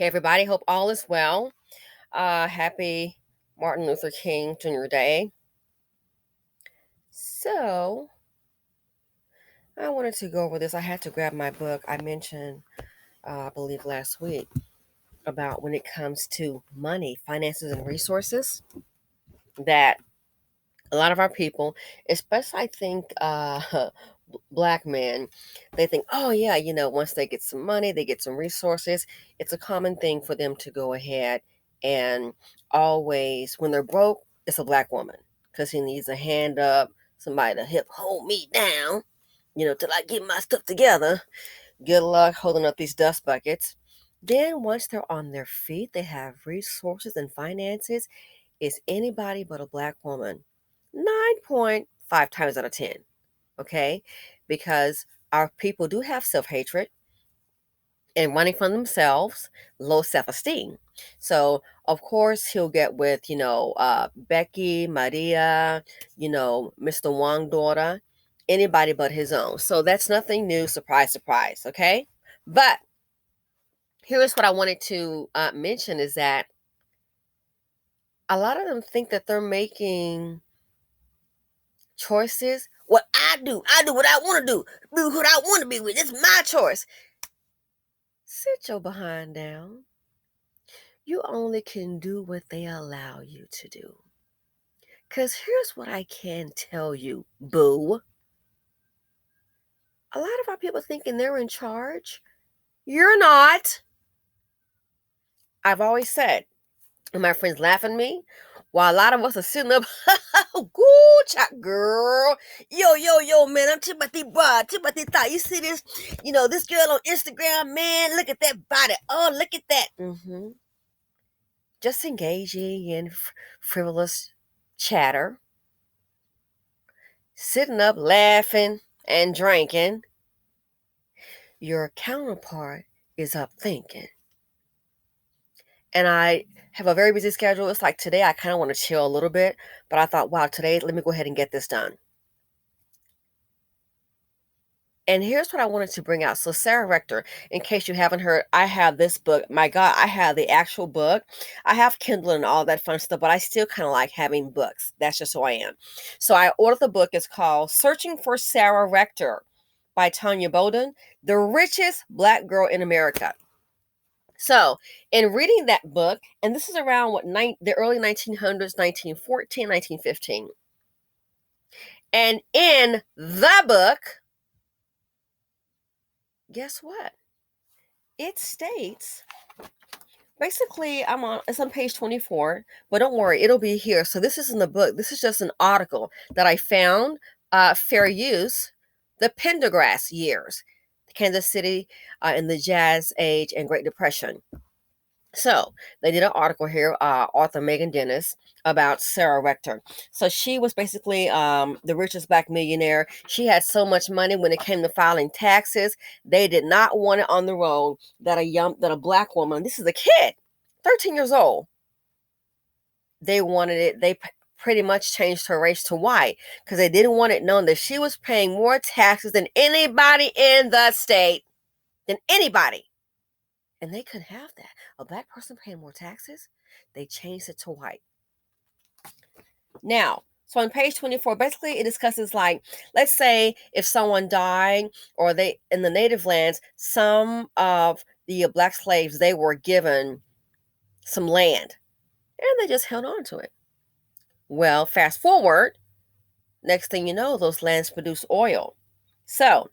Hey, everybody. Hope all is well. Happy Martin Luther King Jr. Day. So, I wanted to go over this. I had to grab my book. I mentioned, I believe, last week about when it comes to money, finances, and resources, that a lot of our people, especially I think black men, they think, oh, yeah, once they get some money, they get some resources, it's a common thing for them to go ahead and always, when they're broke, it's a black woman because he needs a hand up, somebody to help hold me down, till I get my stuff together. Good luck holding up these dust buckets. Then once they're on their feet, they have resources and finances. It's anybody but a black woman. 9.5 times out of 10. Okay? Because our people do have self hatred and running from themselves, low self esteem. So, of course, he'll get with, Becky, Maria, Mr. Wang daughter, anybody but his own. So, that's nothing new. Surprise, surprise. Okay? But here's what I wanted to mention is that a lot of them think that they're making choices. What I do what I want to do what I want to be with. It's my choice. Sit your behind down. You only can do what they allow you to do. Because here's what I can tell you, boo. A lot of our people thinking they're in charge. You're not. I've always said, and my friends laugh at me, while a lot of us are sitting up, good chat girl. Yo, man, I'm Timothy Broad, Timothy Thought. You see this, this girl on Instagram, man, look at that body. Oh, look at that. Just engaging in frivolous chatter, sitting up laughing and drinking. Your counterpart is up thinking. And I have a very busy schedule. It's like today I kind of want to chill a little bit, but I thought, wow, today let me go ahead and get this done. And here's what I wanted to bring out. So Sarah Rector, in case you haven't heard, I have this book. My God, I have the actual book. I have Kindle and all that fun stuff, but I still kind of like having books. That's just who I am. So I ordered the book. It's called Searching for Sarah Rector by Tanya Bowden, the richest black girl in America. So, in reading that book, and this is around the early 1900s, 1914, 1915. And in the book, guess what? It states, basically, it's on page 24, but don't worry, it'll be here. So this isn't the book. This is just an article that I found. Fair use, the Pendergrass years, Kansas City in the Jazz Age and Great Depression. So they did an article here, author Megan Dennis, about Sarah Rector. So she was basically the richest black millionaire. She had so much money when it came to filing taxes. They did not want it on the road that a black woman, this is a kid, 13 years old. They wanted it. They pretty much changed her race to white because they didn't want it known that she was paying more taxes than anybody in the state, than anybody. And they couldn't have that. A black person paying more taxes, they changed it to white. Now, so on page 24, basically it discusses, like, let's say if someone died or they, in the native lands, some of the black slaves, they were given some land and they just held on to it. Well, fast forward, next thing you know, those lands produce oil. So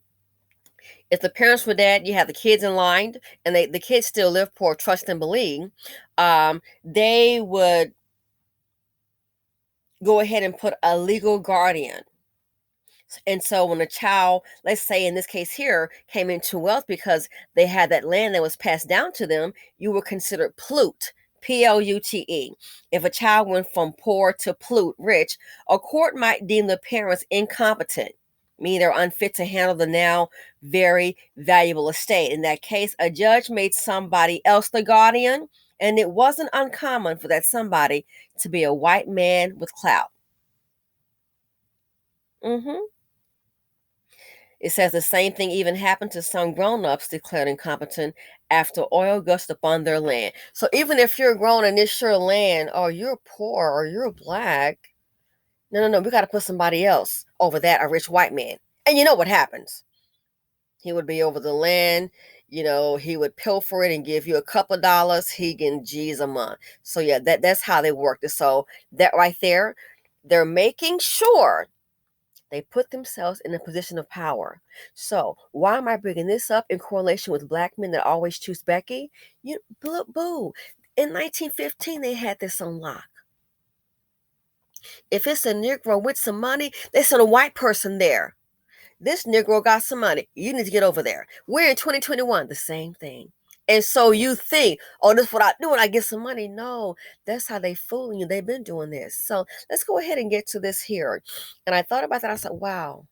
if the parents were dead, you have the kids in line, and the kids still live poor, trust and believe, they would go ahead and put a legal guardian. And so when a child, let's say in this case here, came into wealth because they had that land that was passed down to them, you were considered plute, Plute. If a child went from poor to plute, rich, a court might deem the parents incompetent, meaning they're unfit to handle the now very valuable estate. In that case, a judge made somebody else the guardian, and it wasn't uncommon for that somebody to be a white man with clout. It says the same thing even happened to some grown-ups declared incompetent after oil gushed upon their land. So even if you're grown in this sure land, or you're poor, or you're black, no, we got to put somebody else over that, a rich white man. And you know what happens? He would be over the land. He would pilfer it and give you a couple of dollars. He can G's a month. So yeah, that's how they worked it. So that right there, they're making sure they put themselves in a position of power. So why am I bringing this up in correlation with black men that always choose Becky? Boo. In 1915, they had this on lock. If it's a Negro with some money, they send a white person there. This Negro got some money. You need to get over there. We're in 2021, the same thing. And so you think, oh, this is what I do when I get some money. No, that's how they fooling you. They've been doing this. So let's go ahead and get to this here. And I thought about that. I said, wow.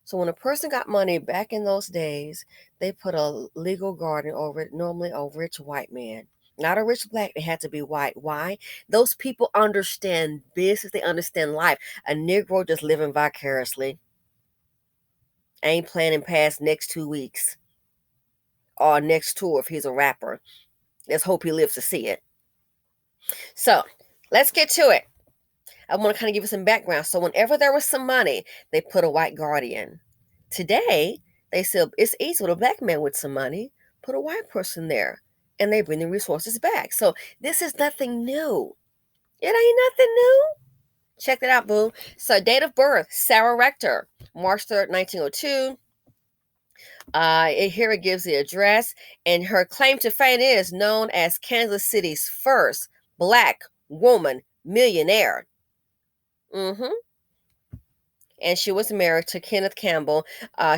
So when a person got money back in those days, they put a legal guardian over it, normally a rich white man. Not a rich black, they had to be white. Why? Those people understand business, they understand life. A Negro just living vicariously. Ain't planning past next 2 weeks or next tour if he's a rapper. Let's hope he lives to see it. So let's get to it. I want to kind of give you some background. So whenever there was some money, they put a white guardian. Today, they say it's easy with a black man with some money, put a white person there, and they bring the resources back. So this is nothing new. It ain't nothing new. Check that out, boo. So date of birth, Sarah Rector, March 3rd, 1902. Here it gives the address, and her claim to fame is known as Kansas City's first black woman millionaire. Mm-hmm. And she was married to Kenneth Campbell.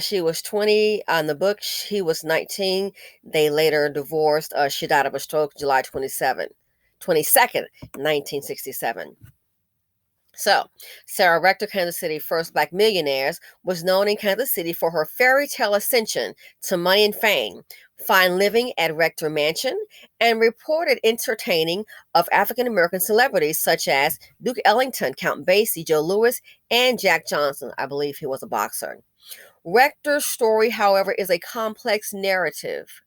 She was 20 on the book. He was 19. They later divorced. She died of a stroke July 22nd, 1967. So, Sarah Rector, Kansas City first black millionaires, was known in Kansas City for her fairy tale ascension to money and fame, fine living at Rector Mansion, and reported entertaining of African American celebrities such as Duke Ellington, Count Basie, Joe Louis, and Jack Johnson. I believe he was a boxer. Rector's story, however, is a complex narrative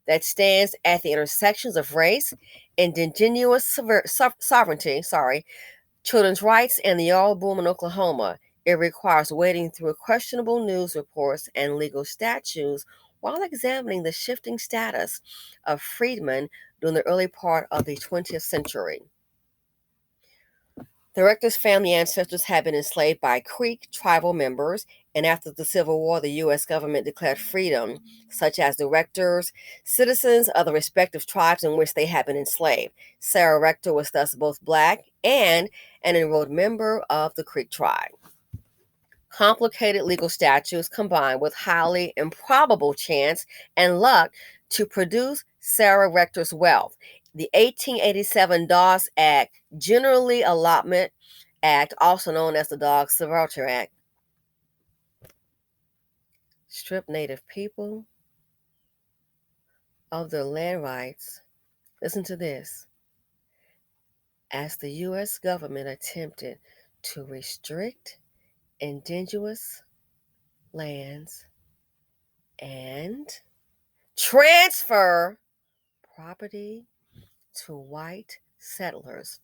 that stands at the intersections of race, indigenous sovereignty, children's rights, and the all boom in Oklahoma. It requires wading through questionable news reports and legal statutes while examining the shifting status of freedmen during the early part of the 20th century. The Rector's family ancestors had been enslaved by Creek tribal members, and after the Civil War, the U.S. government declared freedom, such as the Rectors, citizens of the respective tribes in which they had been enslaved. Sarah Rector was thus both black and an enrolled member of the Creek tribe. Complicated legal statutes combined with highly improbable chance and luck to produce Sarah Rector's wealth. The 1887 Dawes Act, Generally Allotment Act, also known as the Dawes Severity Act, stripped Native people of their land rights. Listen to this. As the U.S. government attempted to restrict indigenous lands and transfer property to white settlers.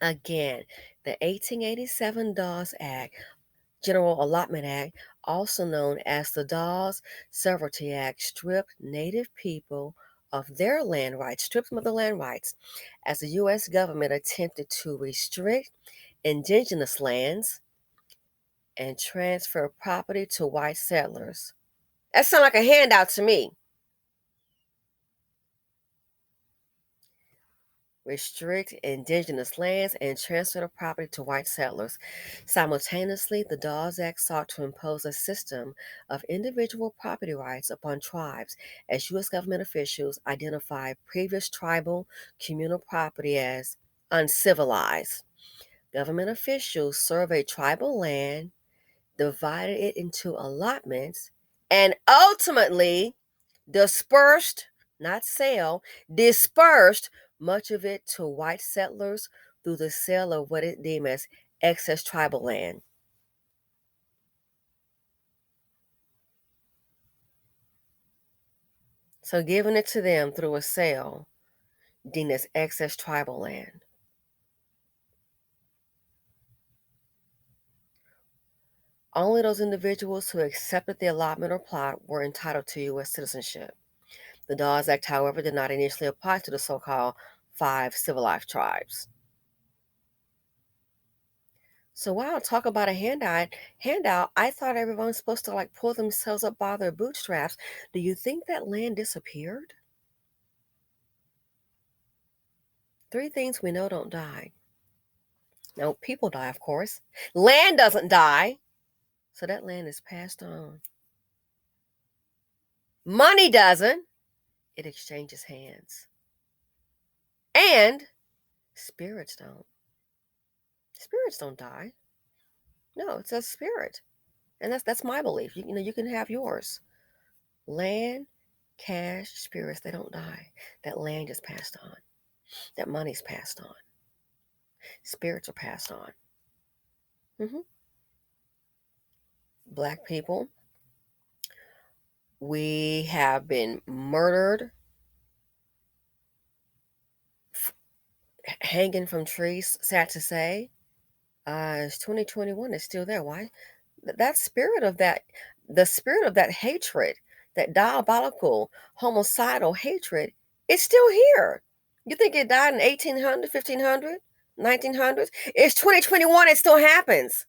Again, the 1887 Dawes Act, General Allotment Act, also known as the Dawes Severity Act, stripped Native people of their land rights, stripped them of their land rights, as the U.S. government attempted to restrict indigenous lands and transfer property to white settlers. That sounds like a handout to me. Restrict indigenous lands and transfer the property to white settlers. Simultaneously, the Dawes Act sought to impose a system of individual property rights upon tribes, as U.S. government officials identified previous tribal communal property as uncivilized. Government officials surveyed tribal land, divided it into allotments, and ultimately dispersed, not sale, dispersed much of it to white settlers through the sale of what it deemed as excess tribal land. So giving it to them through a sale deemed as excess tribal land. Only those individuals who accepted the allotment or plot were entitled to U.S. citizenship. The Dawes Act, however, did not initially apply to the so-called 5 civilized tribes. So wow, talk about a handout. I thought everyone was supposed to like pull themselves up by their bootstraps. Do you think that land disappeared? 3 things we know don't die. No, people die, of course. Land doesn't die. So that land is passed on. Money doesn't. It exchanges hands. And spirits don't. Spirits don't die. No, it's a spirit. And that's my belief. You know, you can have yours. Land, cash, spirits, they don't die. That land is passed on. That money's passed on. Spirits are passed on. hmm Black people, we have been murdered, hanging from trees, sad to say. It's 2021, it's still there. Why? That spirit of that, the spirit of that hatred, that diabolical, homicidal hatred, it's still here. You think it died in 1800, 1500, 1900s? It's 2021, it still happens.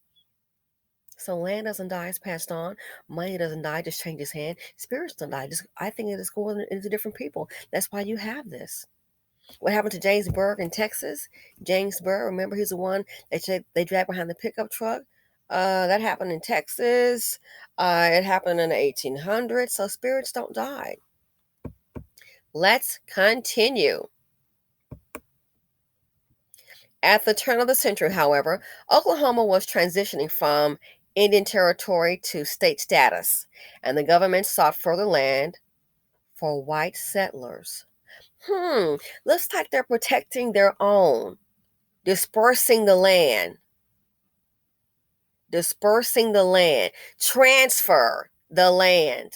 So land doesn't die, it's passed on. Money doesn't die, just changes hand. Spirits don't die. Just, I think it is going into different people. That's why you have this. What happened to James Burr in Texas? James Burr, remember he's the one they dragged behind the pickup truck? That happened in Texas. It happened in the 1800s. So spirits don't die. Let's continue. At the turn of the century, however, Oklahoma was transitioning from Indian territory to state status, and the government sought further land for white settlers. Looks like they're protecting their own, dispersing the land, transfer the land.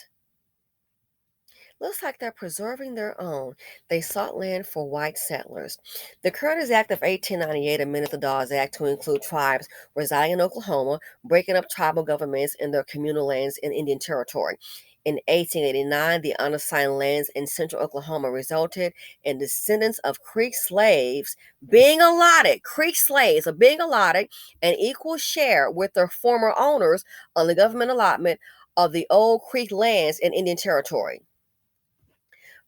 Looks like they're preserving their own. They sought land for white settlers. The Curtis Act of 1898 amended the Dawes Act to include tribes residing in Oklahoma, breaking up tribal governments in their communal lands in Indian Territory. In 1889, the unassigned lands in central Oklahoma resulted in descendants of Creek slaves being allotted, an equal share with their former owners on the government allotment of the old Creek lands in Indian Territory.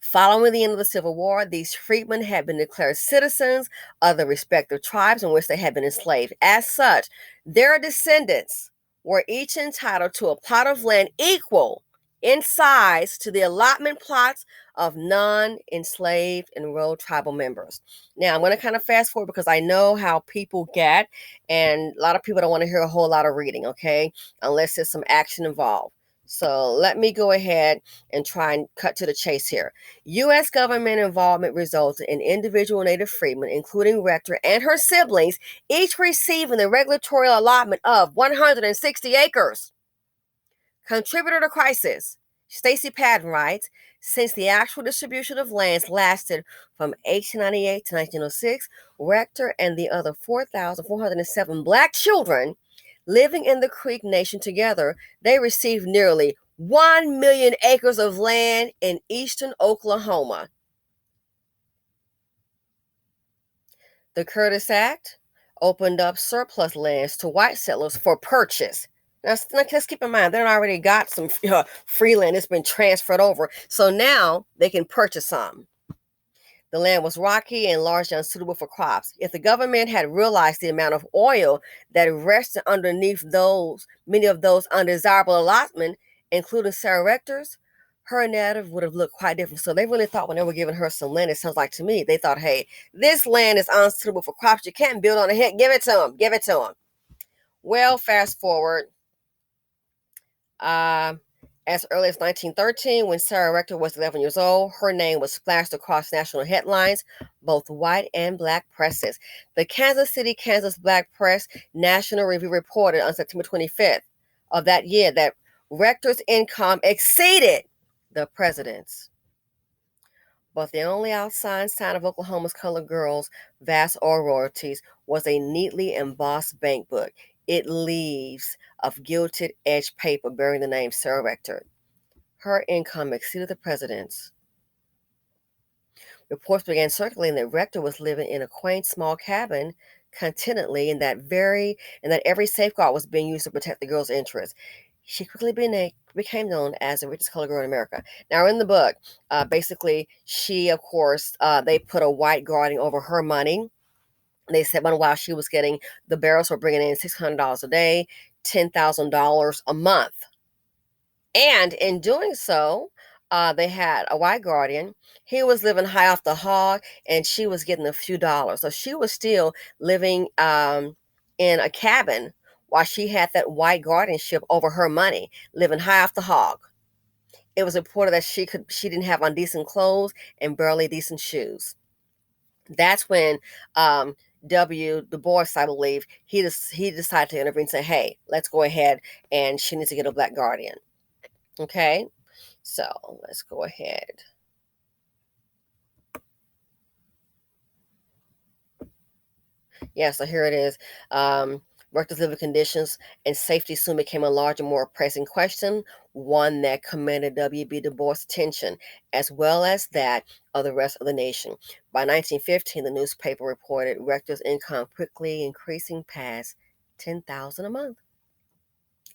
Following the end of the Civil War, these freedmen had been declared citizens of the respective tribes in which they had been enslaved. As such, their descendants were each entitled to a plot of land equal in size to the allotment plots of non-enslaved enrolled tribal members. Now, I'm going to kind of fast forward because I know how people get, and a lot of people don't want to hear a whole lot of reading, okay, unless there's some action involved. So let me go ahead and try and cut to the chase here. U.S. government involvement resulted in individual Native freedmen, including Rector and her siblings, each receiving the regulatory allotment of 160 acres. Contributor to crisis, Stacy Patton writes, since the actual distribution of lands lasted from 1898 to 1906, Rector and the other 4,407 Black children living in the Creek Nation together, they received nearly 1 million acres of land in eastern Oklahoma. The Curtis Act opened up surplus lands to white settlers for purchase. Now, let's keep in mind, they already got some free land that's been transferred over, so now they can purchase some. The land was rocky and largely unsuitable for crops. If the government had realized the amount of oil that rested underneath many of those undesirable allotments, including Sarah Rector's, her narrative would have looked quite different. So they really thought when they were giving her some land, it sounds like to me, they thought, hey, this land is unsuitable for crops. You can't build on it. Give it to them. Well, fast forward. As early as 1913, when Sarah Rector was 11 years old, her name was splashed across national headlines, both white and black presses. The Kansas City, Kansas Black Press National Review reported on September 25th of that year that Rector's income exceeded the president's. But the only outside sign of Oklahoma's colored girls' vast oil royalties was a neatly embossed bank book. It leaves of gilded edged paper bearing the name Sarah Rector. Her income exceeded the president's. Reports began circulating that Rector was living in a quaint small cabin contentedly, and that every safeguard was being used to protect the girl's interests. She quickly became known as the richest colored girl in America. Now, in the book, basically, she, of course, they put a white guarding over her money. They said, while she was getting, the barrels were bringing in $600 a day, $10,000 a month. And in doing so, they had a white guardian. He was living high off the hog, and she was getting a few dollars. So she was still living in a cabin while she had that white guardianship over her money, living high off the hog. It was reported that she didn't have on decent clothes and barely decent shoes. That's when Du Bois, I believe, he decided to intervene and say, "Hey, let's go ahead, and she needs to get a black guardian." Okay. So let's go ahead. Yeah, so here it is. Rector's living conditions and safety soon became a larger, more pressing question, one that commanded W.B. Du Bois' attention, as well as that of the rest of the nation. By 1915, the newspaper reported Rector's income quickly increasing past $10,000 a month.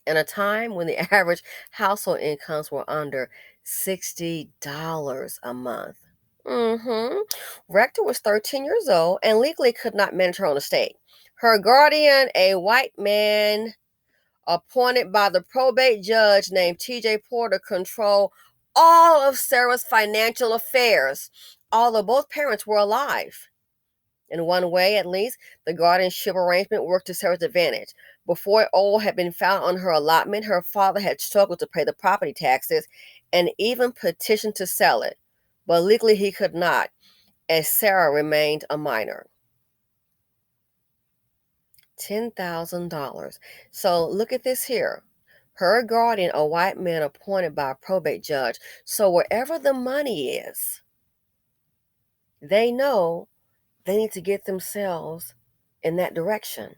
In a time when the average household incomes were under $60 a month. Mm-hmm. Rector was 13 years old and legally could not manage her own estate. Her guardian, a white man appointed by the probate judge named T.J. Porter, controlled all of Sarah's financial affairs, although both parents were alive. In one way, at least, the guardianship arrangement worked to Sarah's advantage. Before oil had been found on her allotment, her father had struggled to pay the property taxes and even petitioned to sell it. But legally, he could not, as Sarah remained a minor. $10,000. So look at this here. Her guardian, a white man appointed by a probate judge. So wherever the money is, they know they need to get themselves in that direction.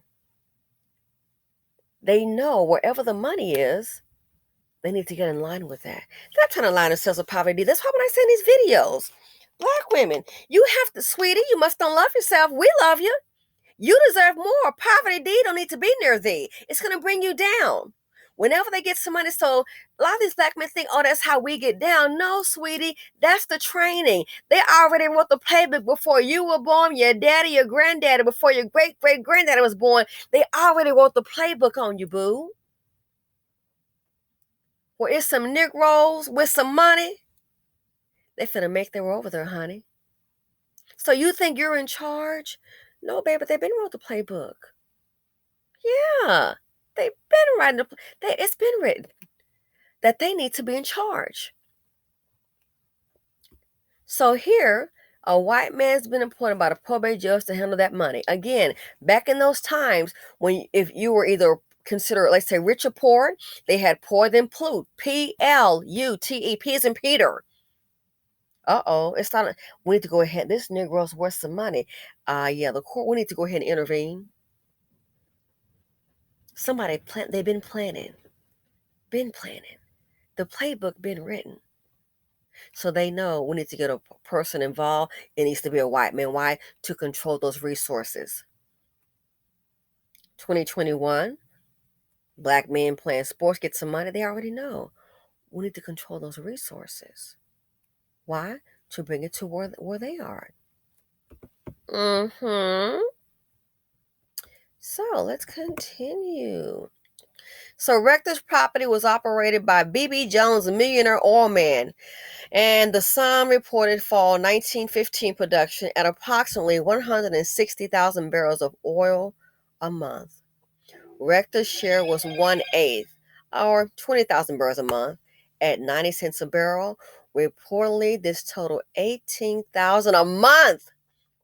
They know wherever the money is, they need to get in line with that. They're not trying to line themselves with poverty. That's why when I say in these videos, black women, you have to, sweetie, you must don't love yourself. We love you. You deserve more. Poverty D don't need to be near thee. It's going to bring you down. Whenever they get some money, so a lot of these black men think, oh, that's how we get down. No, sweetie, that's the training. They already wrote the playbook before you were born, your daddy, your granddaddy, before your great-great-granddaddy was born. They already wrote the playbook on you, boo. Where it's some Negroes with some money, they finna make their way over there, honey. So you think you're in charge? No, baby, they've been wrote the playbook. Yeah, they've been writing. It's been written that they need to be in charge. So here, a white man's been appointed by the probate judge to handle that money. Again, back in those times when if you were either considered, let's say, rich or poor, they had poor then Plut, Plute, P as in Peter. Uh-oh, it's not. We need to go ahead. This Negro's worth some money. Yeah, the court. We need to go ahead and intervene. They've been planning. Been planning. The playbook been written. So they know we need to get a person involved. It needs to be a white man. Why? To control those resources. 2021, black men playing sports, get some money. They already know. We need to control those resources. Why? To bring it to where they are. Mm-hmm. So let's continue. So Rector's property was operated by B.B. Jones, a millionaire oil man, and the Sun reported fall 1915 production at approximately 160,000 barrels of oil a month. Rector's share was 1/8, or 20,000 barrels a month, at 90 cents a barrel. Reportedly, this totaled 18,000 a month,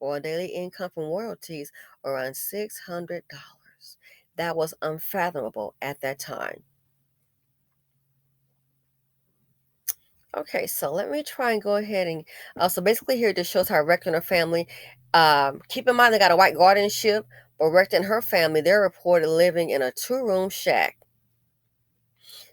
or a daily income from royalties around $600. That was unfathomable at that time. Okay, so let me try and go ahead and so basically here it just shows how Rector and her family. Keep in mind they got a white guardianship, but Rector and her family they're reported living in a two-room shack.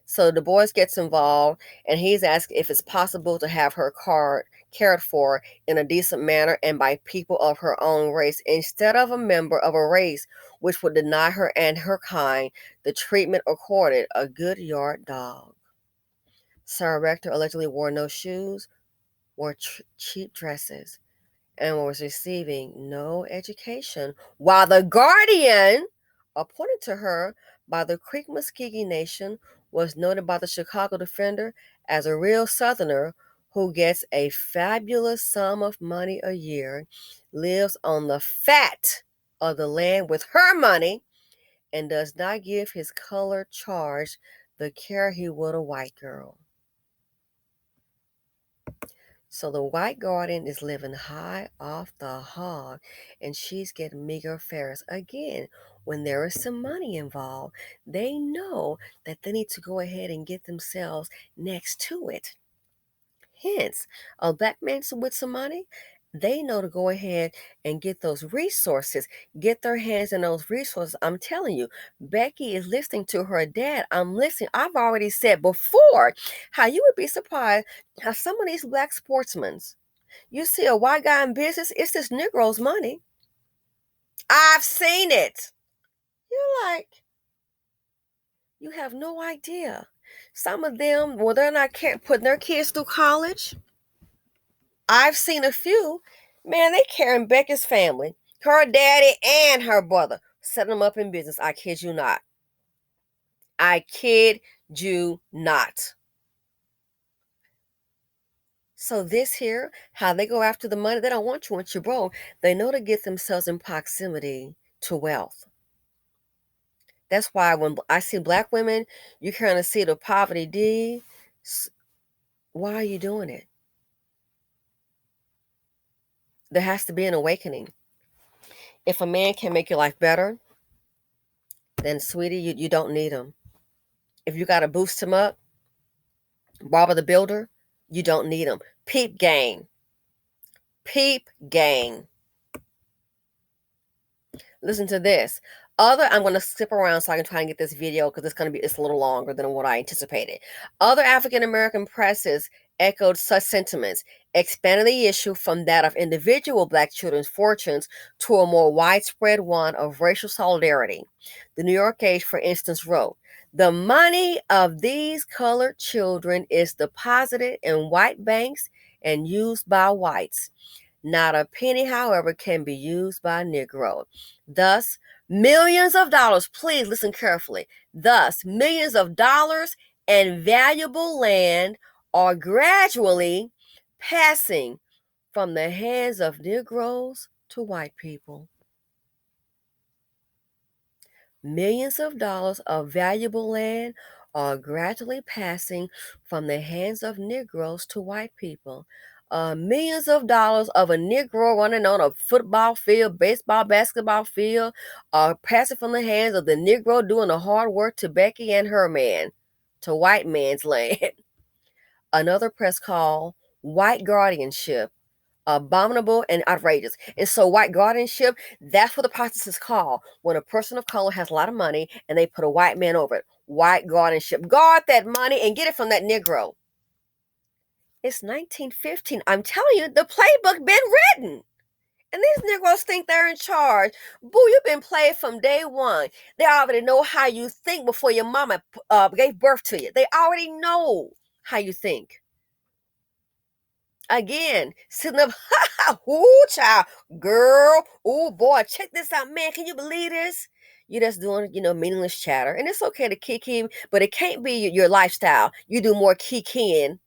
So the boys gets involved, and he's asked if it's possible to have her card cared for in a decent manner and by people of her own race instead of a member of a race which would deny her and her kind the treatment accorded a good yard dog. Sarah Rector allegedly wore no shoes, wore cheap dresses, and was receiving no education, while the guardian appointed to her by the Creek Muskegee Nation was noted by the Chicago Defender as a real Southerner who gets a fabulous sum of money a year, lives on the fat of the land with her money, and does not give his colored charge the care he would a white girl. So the white guardian is living high off the hog, and she's getting meager fares. Again, when there is some money involved, they know that they need to go ahead and get themselves next to it. Hence, a black man with some money, they know to go ahead and get those resources, get their hands in those resources. I'm telling you, Becky is listening to her dad. I'm listening. I've already said before how you would be surprised how some of these black sportsmen, you see a white guy in business, it's this Negro's money. I've seen it. You're like, you have no idea. Some of them, well, they're not putting their kids through college. I've seen a few. Man, they carrying Becky's family, her daddy and her brother, setting them up in business. I kid you not. I kid you not. So this here, how they go after the money, they don't want you once you're broke. They know to get themselves in proximity to wealth. That's why when I see black women, you kind of see the poverty D. Why are you doing it? There has to be an awakening. If a man can make your life better, then sweetie, you don't need him. If you got to boost him up, Barbara the Builder, you don't need him. Peep gang. Peep gang. Listen to this. I'm going to skip around so I can try and get this video because it's a little longer than what I anticipated. Other African American presses echoed such sentiments, expanding the issue from that of individual black children's fortunes to a more widespread one of racial solidarity. The New York Age, for instance, wrote, "The money of these colored children is deposited in white banks and used by whites. Not a penny, however, can be used by a Negro. Thus, millions of dollars, please listen carefully. Thus, millions of dollars and valuable land are gradually passing from the hands of Negroes to white people. Millions of dollars of valuable land are gradually passing from the hands of Negroes to white people. Millions of dollars of a Negro running on a football field, baseball, basketball field are passing from the hands of the Negro doing the hard work to Becky and her man, to white man's land." Another press call, white guardianship, abominable and outrageous. And so white guardianship, that's what the process is called. When a person of color has a lot of money and they put a white man over it. White guardianship. Guard that money and get it from that Negro. It's 1915. I'm telling you, the playbook been written. And these Negroes think they're in charge. Boo, you've been played from day one. They already know how you think before your mama gave birth to you. They already know how you think. Again, sitting up, ooh, child, girl, ooh, boy, check this out, man. Can you believe this? You're just doing, meaningless chatter. And it's okay to kiki, but it can't be your lifestyle. You do more kikiing,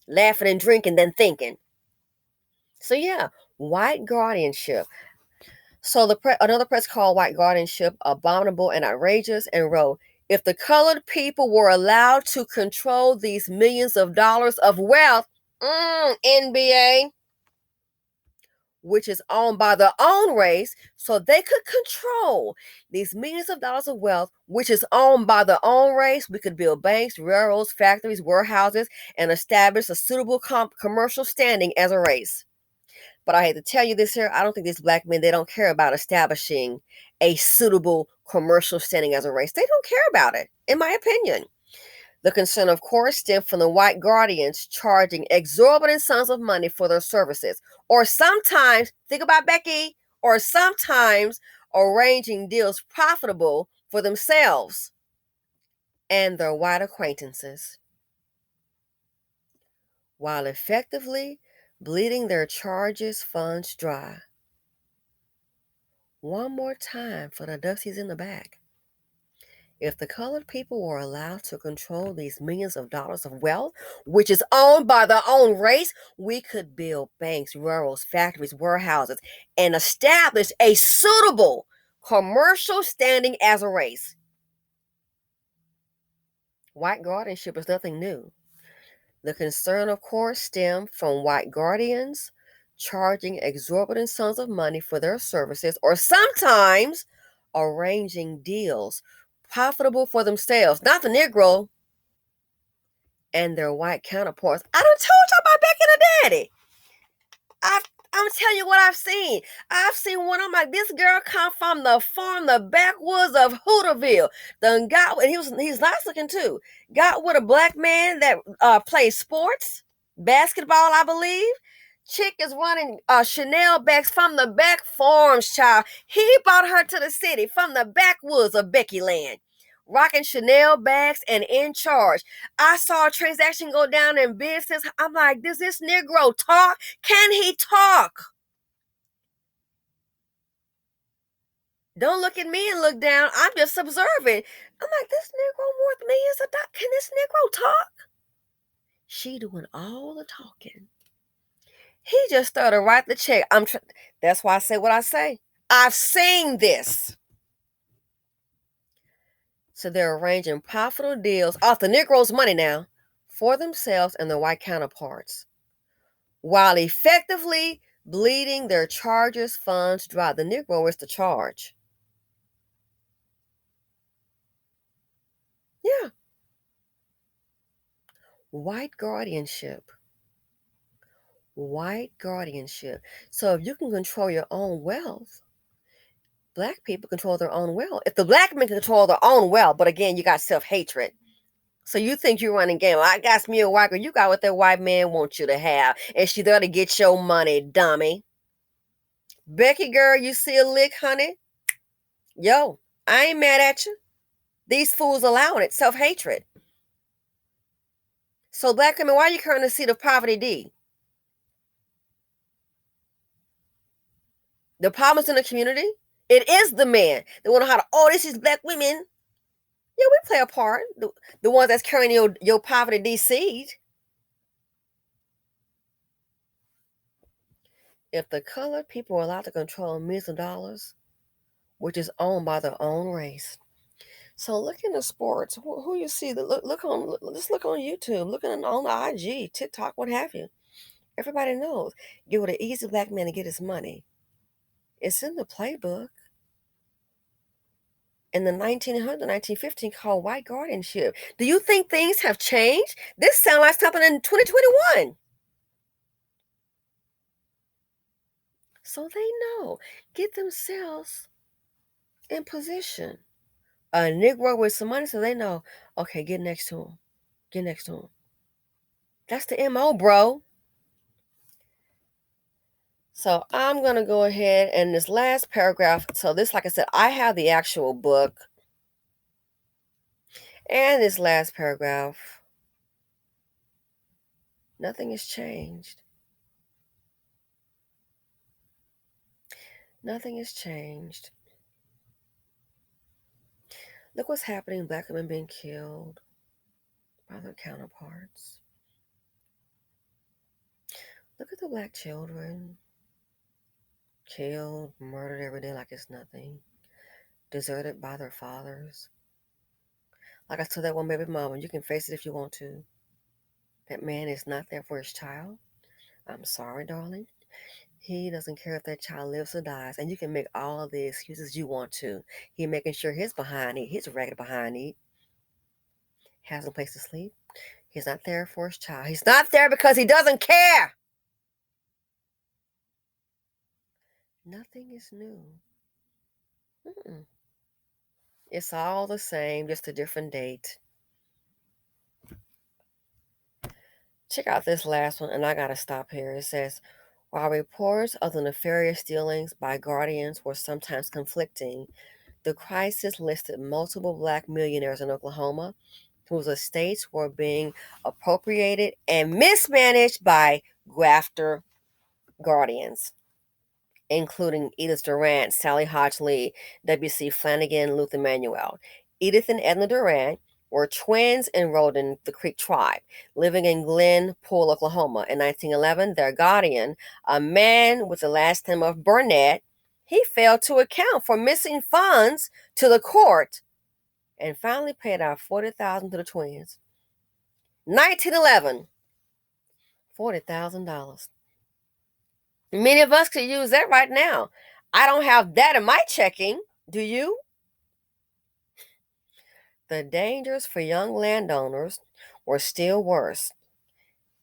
laughing and drinking than thinking. So, yeah, white guardianship. So, another press called white guardianship abominable and outrageous and wrote, "If the colored people were allowed to control these millions of dollars of wealth, NBA, which is owned by their own race, so they could control these millions of dollars of wealth, which is owned by their own race. We could build banks, railroads, factories, warehouses, and establish a suitable commercial standing as a race. But I hate to tell you this here, I don't think these black men, they don't care about establishing a suitable commercial standing as a race. They don't care about it, in my opinion. The concern, of course, stemmed from the white guardians charging exorbitant sums of money for their services, or sometimes, think about Becky, or sometimes arranging deals profitable for themselves and their white acquaintances, while effectively bleeding their charges funds dry. One more time for the Duxies in the back. If the colored people were allowed to control these millions of dollars of wealth, which is owned by their own race, we could build banks, railroads, factories, warehouses, and establish a suitable commercial standing as a race. White guardianship is nothing new. The concern, of course, stemmed from white guardians charging exorbitant sums of money for their services, or sometimes arranging deals profitable for themselves, not the Negro, and their white counterparts. I done told y'all about Becky and her daddy. I'm telling you what I've seen. I've seen one. I'm like, this girl come from the farm, the backwoods of Hooterville. Done got, and he's nice looking too. Got with a black man that plays sports, basketball, I believe. Chick is running Chanel bags from the back farms, child. He brought her to the city from the backwoods of Becky Land, rocking Chanel bags and in charge. I saw a transaction go down in business. I'm like, does this Negro talk? Can he talk? Don't look at me and look down. I'm just observing. I'm like, this Negro worth millions of dollars. Can this Negro talk? She doing all the talking. He just started write the check. That's why I say what I say. I've seen this. So they're arranging profitable deals off the Negro's money now for themselves and their white counterparts, while effectively bleeding their charges funds dry. The Negro is the charge. Yeah. White guardianship. White guardianship. So if you can control your own wealth, black people control their own wealth. If the black men control their own wealth, but again, you got self-hatred. So you think you're running game. I got me a white girl. You got what that white man wants you to have. And she there to get your money, dummy. Becky girl, you see a lick, honey? Yo, I ain't mad at you. These fools allowing it. Self-hatred. So black women, why are you currently see the poverty D? The problems in the community? It is the man. They want to know how to, oh, this is black women. Yeah, we play a part. The ones that's carrying your poverty D seed. If the colored people are allowed to control millions of dollars, which is owned by their own race. So look into sports. Who you see? Let's look on YouTube. Looking on the IG, TikTok, what have you. Everybody knows. Give it an easy black man to get his money. It's in the playbook. In the 1900, 1915, called white guardianship. Do you think things have changed? This sounds like something in 2021. So they know. Get themselves in position. A Negro with some money, so they know, okay, get next to him. Get next to him. That's the MO, bro. So I'm going to go ahead and this last paragraph. So this, like I said, I have the actual book. And this last paragraph, nothing has changed. Nothing has changed. Look what's happening. Black women being killed by their counterparts. Look at the black children. Killed, murdered every day like it's nothing. Deserted by their fathers. Like I told that one baby mama, you can face it if you want to. That man is not there for his child. I'm sorry, darling. He doesn't care if that child lives or dies, and you can make all the excuses you want to. He making sure his ragged behind has a place to sleep. He's not there for his child. He's not there because he doesn't care. Nothing is new. Mm-mm. It's all the same, just a different date. Check out this last one, and I gotta stop here. It says, while reports of the nefarious dealings by Guardians were sometimes conflicting, the crisis listed multiple black millionaires in Oklahoma whose estates were being appropriated and mismanaged by grafter Guardians, including Edith Durant, Sally Hodge Lee, W.C. Flanagan, Luther Manuel. Edith and Edna Durant were twins enrolled in the Creek tribe, living in Glen Pool, Oklahoma. In 1911, their guardian, a man with the last name of Burnett, he failed to account for missing funds to the court and finally paid out $40,000 to the twins. 1911, $40,000. Many of us could use that right now. I don't have that in my checking. Do you? The dangers for young landowners were still worse.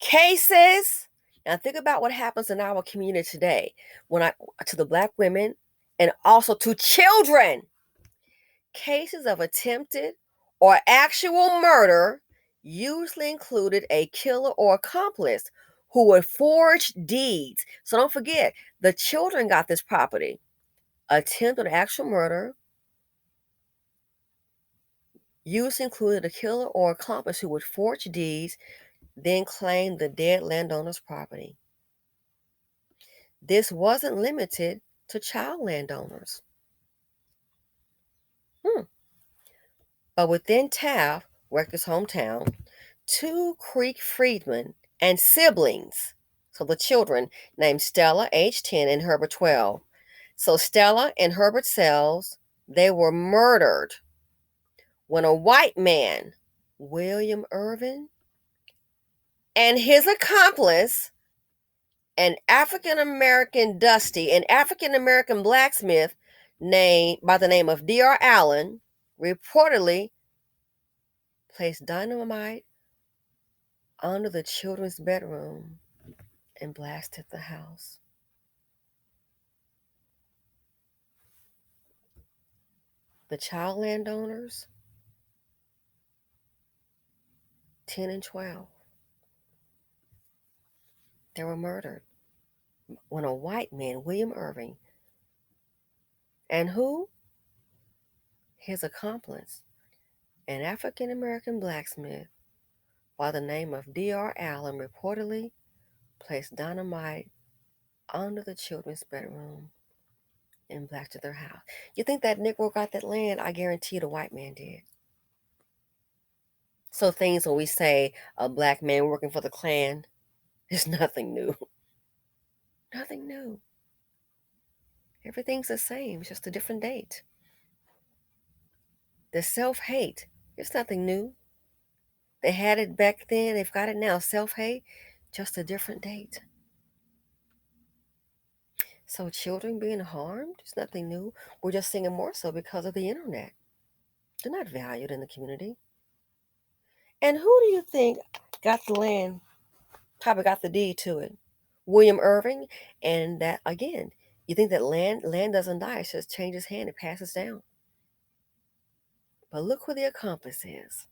Cases. Now think about what happens in our community today to the black women and also to children. Cases of attempted or actual murder usually included a killer or accomplice who would forge deeds. So don't forget, the children got this property. Attempted or actual murder usually included a killer or accomplice who would forge deeds, then claim the dead landowner's property. This wasn't limited to child landowners. But within Taft, Rector's hometown, two Creek freedmen and siblings, so the children, named Stella, age 10, and Herbert, 12. So Stella and Herbert Sells, they were murdered when a white man, William Irvin, and his accomplice, an African American blacksmith named by the name of D.R. Allen, reportedly placed dynamite under the children's bedroom and blasted the house. The child landowners, 10 and 12, they were murdered when a white man, William Irving, and who? His accomplice, an African American blacksmith by the name of D.R. Allen, reportedly placed dynamite under the children's bedroom and blasted their house. You think that Negro got that land? I guarantee you the white man did. So things when we say a black man working for the Klan is nothing new. Nothing new. Everything's the same. It's just a different date. The self-hate, it's nothing new. They had it back then. They've got it now. Self-hate, just a different date. So children being harmed is nothing new. We're just seeing it more so because of the internet. They're not valued in the community. And who do you think got the land, probably got the deed to it? William Irving. And that, again, you think that land doesn't die. It just changes hand. It passes down. But look who the accomplice is.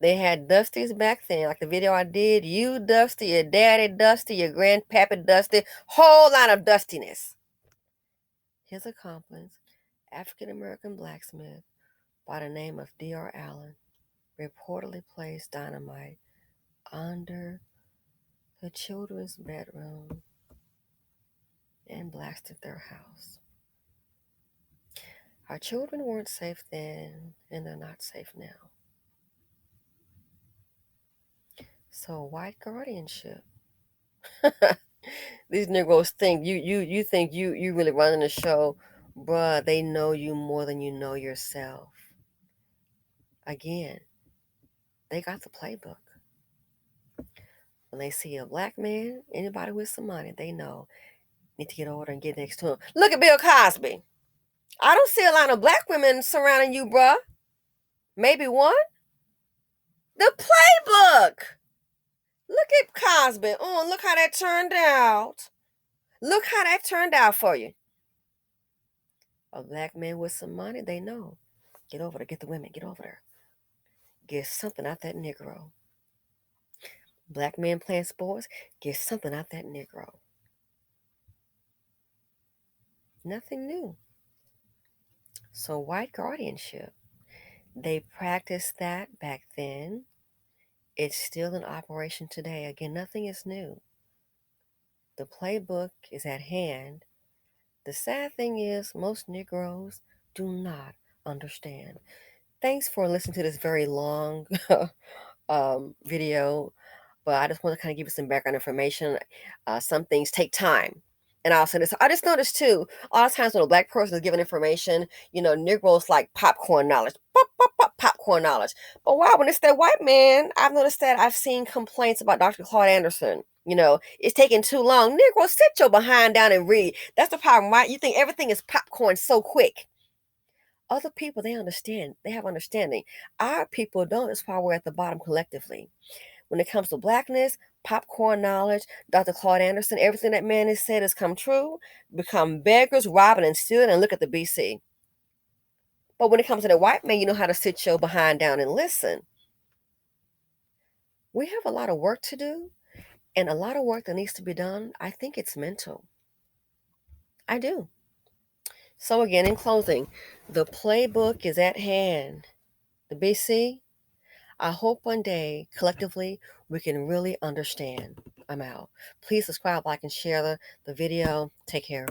They had Dusties back then, like the video I did. You, Dusty, your daddy, Dusty, your grandpappy, Dusty. Whole lot of dustiness. His accomplice, African American blacksmith by the name of D.R. Allen, reportedly placed dynamite under the children's bedroom and blasted their house. Our children weren't safe then, and they're not safe now. So white guardianship. These Negroes think you think you really running the show. Bruh, they know you more than you know yourself. Again, they got the playbook. When they see a black man, anybody with some money, they know need to get over there and get next to him. Look at Bill Cosby. I don't see a lot of black women surrounding you, bruh. Maybe one. The Playbook. Look at Cosby. Oh, look how that turned out. Look how that turned out for you. A black man with some money, they know. Get over there. Get the women. Get over there. Get something out that Negro. Black men playing sports. Get something out that Negro. Nothing new. So white guardianship. They practiced that back then. It's still in operation today. Again, nothing is new. The playbook is at hand. The sad thing is, most Negroes do not understand. Thanks for listening to this very long video, but I just want to kind of give you some background information. Some things take time. And I'll say this. I just noticed too, a lot of times when a black person is giving information, Negroes like popcorn knowledge. Pop, pop, pop, popcorn knowledge. But wow, when it's that white man, I've noticed that I've seen complaints about Dr. Claude Anderson. It's taking too long. Negro, sit your behind down and read. That's the problem, right? You think everything is popcorn so quick. Other people, they understand. They have understanding. Our people don't. That's why we're at the bottom collectively. When it comes to blackness, popcorn knowledge, Dr. Claude Anderson, everything that man has said has come true. Become beggars, robbing, and stealing, and look at the BC. But when it comes to the white man, you know how to sit your behind down and listen. We have a lot of work to do, and a lot of work that needs to be done. I think it's mental. I do. So again, in closing, the playbook is at hand. The BC, I hope one day, collectively, we can really understand. I'm out. Please subscribe, like, and share the video. Take care.